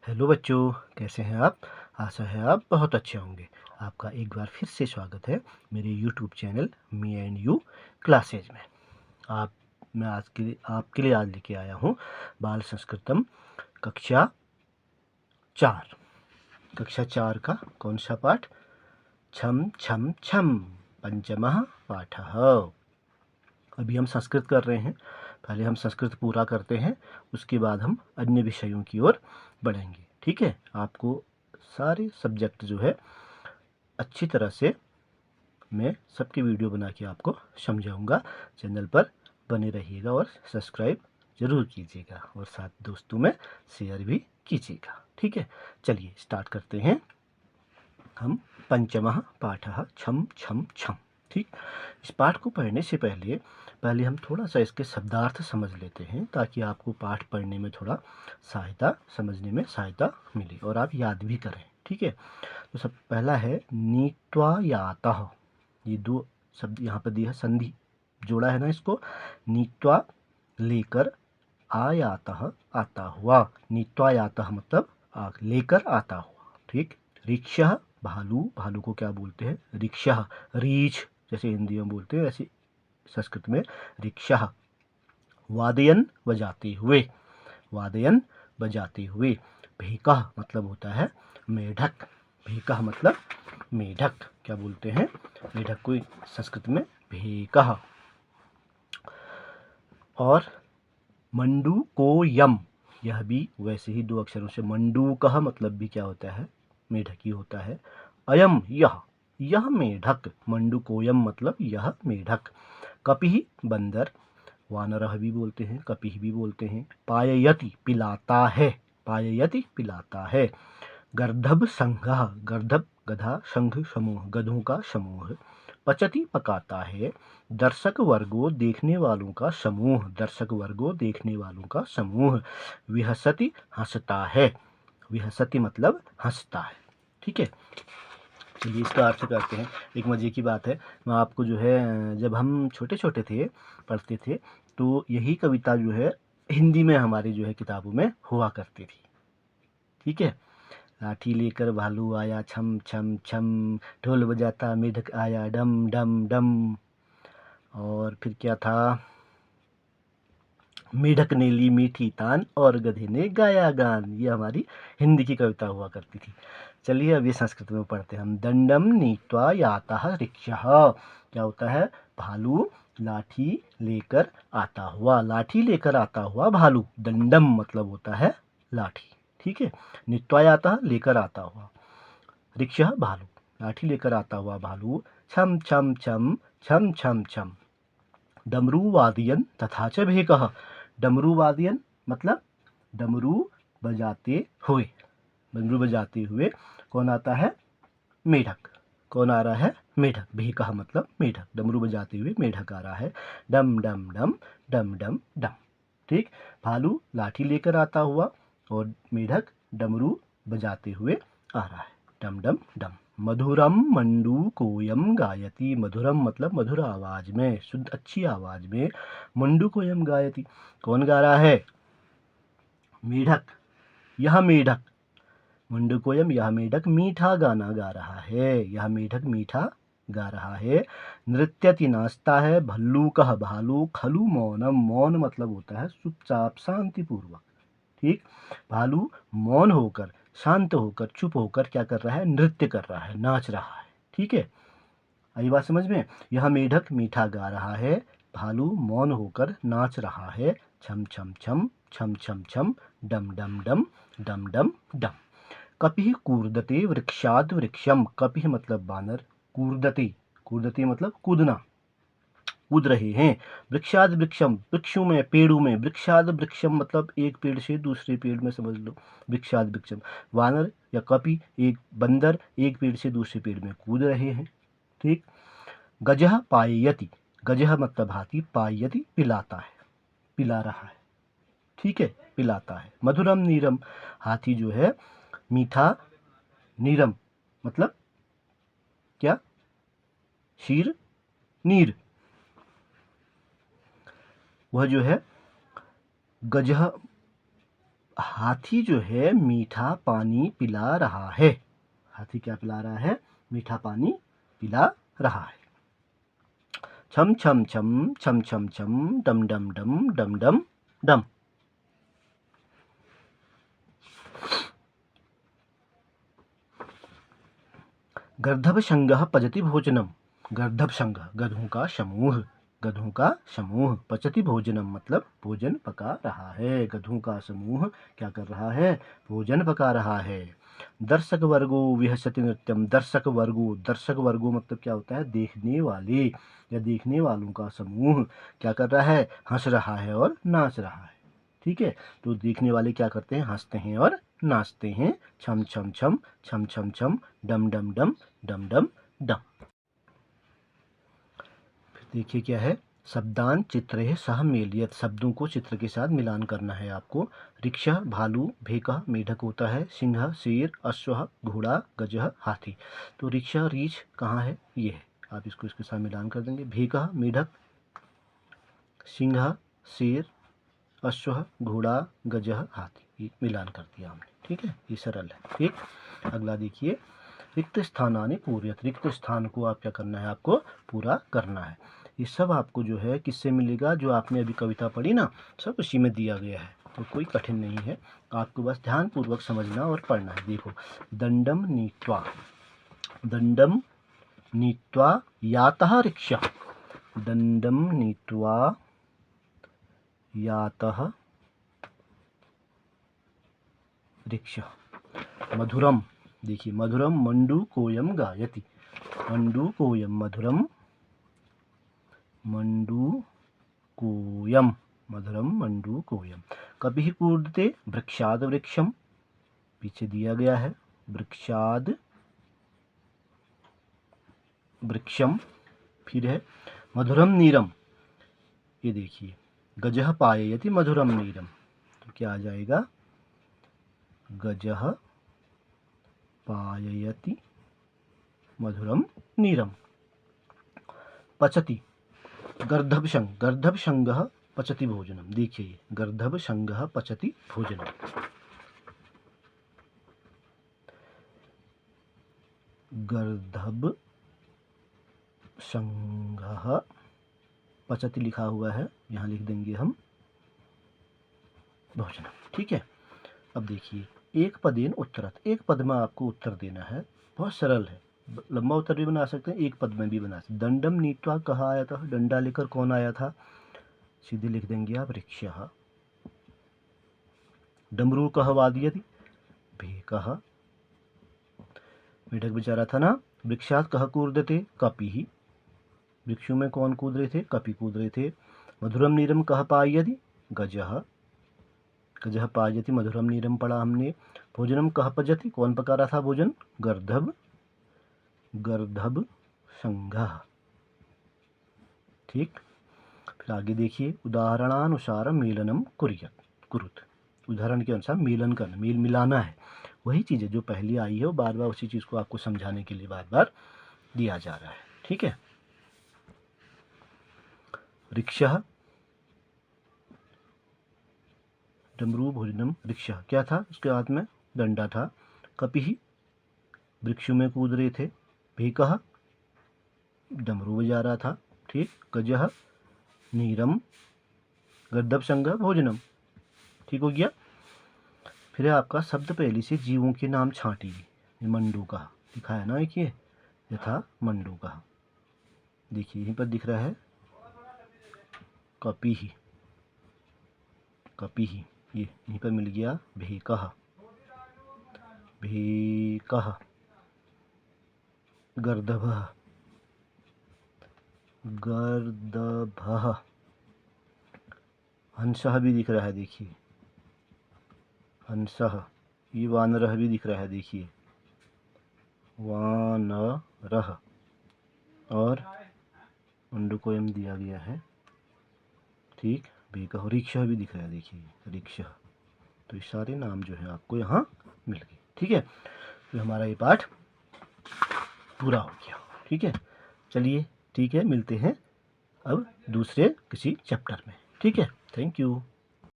Hello बच्चों, कैसे हैं आप? आशा है आप बहुत अच्छे होंगे। आपका एक बार फिर से स्वागत है मेरे YouTube channel me and you classes में। आप मैं आपके लिए आज लेके आया हूँ बाल संस्कृतम कक्षा 4। कक्षा 4 का कौन सा पाठ? छम छम छम पंचमः पाठः। अभी हम संस्कृत कर रहे हैं। पहले हम संस्कृत पूरा करते हैं, उसके बाद हम अन्य विषयों की ओर बढ़ेंगे। ठीक है? आपको सारे सब्जेक्ट जो है अच्छी तरह से मैं सबकी वीडियो बना के आपको समझाऊंगा। चैनल पर बने रहिएगा और सब्सक्राइब ज़रूर कीजिएगा और साथ दोस्तों में शेयर भी कीजिएगा। ठीक है, चलिए स्टार्ट करते हैं। हम पंचमः पाठः छम छम छम। ठीक, इस पाठ को पढ़ने से पहले हम थोड़ा सा इसके शब्दार्थ समझ लेते हैं, ताकि आपको पाठ पढ़ने में थोड़ा समझने में सहायता मिले और आप याद भी करें। ठीक है, तो सब पहला है नीत्वा यातः। ये दो शब्द यहाँ पर दिया, संधि जोड़ा है ना इसको। नीत्वा लेकर, आयातः आता हुआ। नीत्वा यातः मतलब लेकर आता हुआ। ठीक, रिक्षः भालू, भालू को क्या बोलते हैं? रिक्षः। रीछ जैसे हिंदी में बोलते हैं, ऐसे संस्कृत में रिक्षः। वादयन बजाते हुए, वादयन बजाते हुए। भेकः मतलब होता है मेढक। भेकः मतलब मेढक। क्या बोलते हैं? मेढक को संस्कृत में भेकः। और मंडूकोयम, यह भी वैसे ही दो अक्षरों से। मंडूकः मतलब भी क्या होता है? मेढक ही होता है। अयम यह मेढक। मंडूकोयम मतलब यह मेढक। कपिः बंदर, वानरः भी बोलते हैं, कपिः भी बोलते हैं। पाययति पिलाता है, पाययति पिलाता है। गर्दभ संघः, गर्दभ गधा, संघ समूह, गधों का समूह। पचति पकाता है। दर्शक वर्गो देखने वालों का समूह, दर्शक वर्गो देखने वालों का समूह। विहसति हंसता है, विहसति मतलब हंसता है। ठीक है, चलिए इसका अर्थ करते हैं। एक मज़े की बात है, मैं आपको जो है, जब हम छोटे छोटे थे, पढ़ते थे, तो यही कविता जो है हिंदी में हमारी जो है किताबों में हुआ करती थी। ठीक है, लाठी लेकर भालू आया छम छम छम, ढोल बजाता मेढक आया डम डम डम। और फिर क्या था? मेढक ने ली मीठी तान और गधे ने गाया गान। ये हमारी हिंदी की कविता हुआ करती थी। चलिए अब ये संस्कृत में पढ़ते हैं हम। दंडम नीत्वा यातः रिक्षः। क्या होता है? भालू लाठी लेकर आता हुआ, लाठी लेकर आता हुआ भालू। दंडम मतलब होता है लाठी। ठीक है, नीत्वा यातः लेकर आता हुआ, रिक्षः भालू, लाठी लेकर आता हुआ भालू। छम छम छम छम छम छम। डमरू वादयन तथा च भेकः। डमरू वादयन मतलब डमरू बजाते हुए, डमरू बजाते हुए कौन आता है? मेढक। कौन आ रहा है? मेढक। भेकः मतलब मेढक, डमरू बजाते हुए मेढक आ रहा है। डम डम डम डम डम डम। ठीक, भालू लाठी लेकर आता हुआ और मेढक डमरू बजाते हुए आ रहा है। डम डम डम। मधुरम मंडूकोयम गायति। मधुरम मतलब मधुर आवाज में, शुद्ध अच्छी आवाज में। मंडूकोयम गायति, कौन गा रहा है? मेढक। यह मेढक, मंडूकोयम यह मेढक मीठा गाना गा रहा है, यह मेढक मीठा गा रहा है। नृत्यति नाचता है। भल्लूकः भालू, खलु मौनम, मौन मतलब होता है चुपचाप शांतिपूर्वक। ठीक, भालू मौन होकर, शांत होकर, चुप होकर क्या कर रहा है? नृत्य कर रहा है, नाच रहा है। ठीक है, आई बात समझ में? यह मेढक मीठा गा रहा है, भालू मौन होकर नाच रहा है। छम छम छम छम छम छम, डम डम डम डम डम डम। कपिः कूर्दते वृक्षाद वृक्षम। कपिः मतलब बानर, कूर्दते, कूर्दते मतलब कूदना, कूद रहे हैं। वृक्षाद वृक्षम, वृक्षों में, पेड़ों में। वृक्षाद वृक्षम मतलब एक पेड़ से दूसरे पेड़ में, समझ लो। वृक्षाद वृक्षम, वानर या कपि, एक बंदर एक पेड़ से दूसरे पेड़ में कूद रहे हैं। ठीक, गजः पाययति, गजः मतलब हाथी, पाययति पिलाता है, पिला रहा है। ठीक है, पिलाता है। मधुरम नीरम, हाथी जो है मीठा, नीरम मतलब क्या? शीर नीर। वह जो है गजह हाथी जो है मीठा पानी पिला रहा है। हाथी क्या पिला रहा है? मीठा पानी पिला रहा है। छम छम छम छम छम छम डम डम डम डम डम डम। गर्दभशंगः पचति भोजनम। गर्दभशंग गधों का समूह, गधों का समूह। पचति भोजनम मतलब भोजन पका रहा है। गधों का समूह क्या कर रहा है? भोजन पका रहा है। दर्शक वर्गो विहसति नृत्यम। दर्शक वर्गो मतलब क्या होता है? देखने वाले या देखने वालों का समूह क्या कर रहा है? हंस रहा है और नाच रहा है। ठीक है, तो देखने वाले क्या करते हैं? हंसते हैं और नाचते हैं। छम छम छम छम छम छम डम डम डम डम डम डम। फिर देखिए क्या है? शब्दान चित्रे सह मेलियत। शब्दों को चित्र के साथ मिलान करना है आपको। रिक्शा भालू, भेका मेढक होता है, सिंह शेर, अश्व घोड़ा, गजह हाथी। तो रिक्शा रीछ कहाँ है? ये है, आप इसको इसके साथ मिलान कर देंगे। भेका मेढक, सिंह शेर, अश्व घोड़ा, गजह हाथी, ये मिलान कर दिया हमने। ठीक है, ये सरल है। ठीक, अगला देखिए, रिक्त स्थानानि पूर्यत। रिक्त स्थान को आप क्या करना है? आपको पूरा करना है। ये सब आपको जो है किससे मिलेगा? जो आपने अभी कविता पढ़ी ना, सब उसी में दिया गया है, तो कोई कठिन नहीं है, आपको बस ध्यानपूर्वक समझना और पढ़ना है। देखो, दंडम नीत्वा, दंडम नीत्वा यातः रिक्शा। दंडम नीत्वा यातः रिक्शा। मधुरम, देखिए मधुरम मंडू कोयम गायति। मंडू कोयम मधुरम, मंडू कोयम मधुरम मंडू कोयम। कभी कूदते वृक्षाद वृक्षम, पीछे दिया गया है वृक्षाद वृक्षम। फिर है मधुरम नीरम, ये देखिए गजह पाययति मधुरम नीरम, तो क्या आ जाएगा? गजह पाययति मधुरम नीरम। पचति गर्दभशंग, गर्दभशंगः पचति भोजनम। देखिए गर्दभशंगः पचति भोजनम। गर्दभशंगः पचति लिखा हुआ है, यहाँ लिख देंगे हम भोजनम। ठीक है, अब देखिए एक पदेन उत्तरत। एक पद में आपको उत्तर देना है, बहुत सरल है। लंबा उत्तर भी बना सकते हैं, एक पद में भी बना सकते हैं। दंडम नीत्वा कहाँ आया था? डंडा लेकर कौन आया था? सीधे लिख देंगे आप रिक्शा। डमरू कह वादयति? भेकः। मेढक बेचारा था ना, वृक्षात कह कूदते? कपिः। वृक्षों में कौन कूद रहे थे? कपि कूद रहे थे। मधुरम नीरम कह पाययति? गजः। गजह पायति मधुरम नीरम पढ़ा हमने। भोजनम कह पचति? कौन पका रहा था भोजन? गर्दभ, गर्दभ संघः। ठीक, फिर आगे देखिए, उदाहरणानुसार मेलनम कुरुत। उदाहरण के अनुसार मेलन करना, मेल मिलाना है। वही चीज़ है जो पहले आई है, वो बार बार उसी चीज़ को आपको समझाने के लिए बार बार दिया जा रहा है। ठीक है, रिक्शा, डमरू भोजनम। रिक्शा क्या था? उसके हाथ में डंडा था। कपिः वृक्षों में कूद रहे थे। भेकः डमरू बजा रहा था। ठीक, गजः नीरम, गर्दभशंगः भोजनम। ठीक हो गया। फिर है आपका शब्द पहली से जीवों के नाम छांटी। मंडू का लिखा है ना, एक ये यथा मंडू का, देखिए यहीं पर दिख रहा है कपिः। कपिः ये यहीं पर मिल गया। भेकः, भेकः। गर्दभः, गर्दभः। हंसः भी दिख रहा है, देखिए हंसः। ये वानरः भी दिख रहा है, देखिए वानरः। और मंडू को एम दिया गया है। ठीक, भेकः। रिक्शा भी दिख रहा है, देखिए रिक्शा। तो ये सारे नाम जो है आपको यहाँ मिल गए। ठीक है, तो हमारा ये पाठ पूरा हो गया। ठीक है, चलिए ठीक है, मिलते हैं अब दूसरे किसी चैप्टर में। ठीक है, थैंक यू।